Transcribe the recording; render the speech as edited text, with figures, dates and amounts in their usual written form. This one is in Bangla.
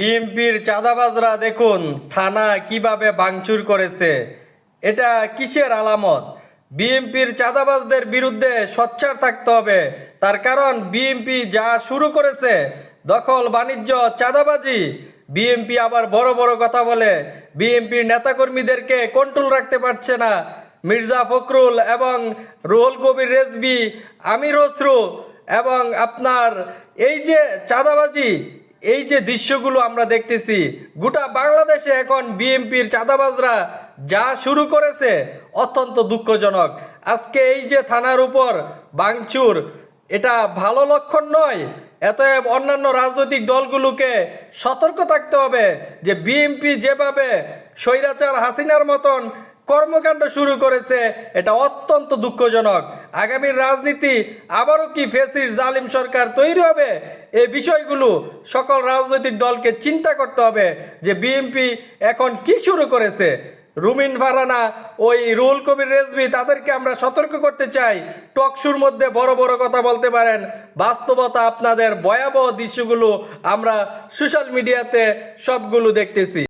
বিএনপির চাঁদাবাজরা দেখুন থানা কিভাবে ভাঙচুর করেছে। এটা কিসের আলামত? বিএনপির চাঁদাবাজদের বিরুদ্ধে সোচ্চার থাকতে হবে। তার কারণ বিএনপি যা শুরু করেছে, দখল বাণিজ্য চাঁদাবাজি। বিএনপি আবার বড় বড় কথা বলে, বিএনপির নেতাকর্মীদেরকে কন্ট্রোল রাখতে পারছে না। মির্জা ফখরুল এবং রুহুল কবির রেজভী, আমির খসরু এবং আপনার এই যে চাঁদাবাজি, এই যে দৃশ্যগুলো আমরা দেখতেছি, গোটা বাংলাদেশে এখন বিএনপির চাঁদাবাজরা যা শুরু করেছে অত্যন্ত দুঃখজনক। আজকে এই যে থানার উপর ভাঙচুর, এটা ভালো লক্ষণ নয়। এতএব অন্যান্য রাজনৈতিক দলগুলোকে সতর্ক থাকতে হবে যে বিএনপি যেভাবে স্বৈরাচার হাসিনার মতন কর্মকাণ্ড শুরু করেছে, এটা অত্যন্ত দুঃখজনক। আগামীর রাজনীতি আবারও কি ফ্যাসিস্ট জালিম সরকার তৈরি হবে? এই বিষয়গুলো সকল রাজনৈতিক দলকে চিন্তা করতে হবে যে বিএনপি এখন কি শুরু করেছে। রুমিন ফারহানা, ওই রুহুল কবির রেজভী, তাদেরকে আমরা সতর্ক করতে চাই। টকশুর মধ্যে বড় বড় কথা বলতে পারেন, বাস্তবতা আপনাদের ভয়াবহ দৃশ্যগুলো আমরা সোশ্যাল মিডিয়াতে সবগুলো দেখতেছি।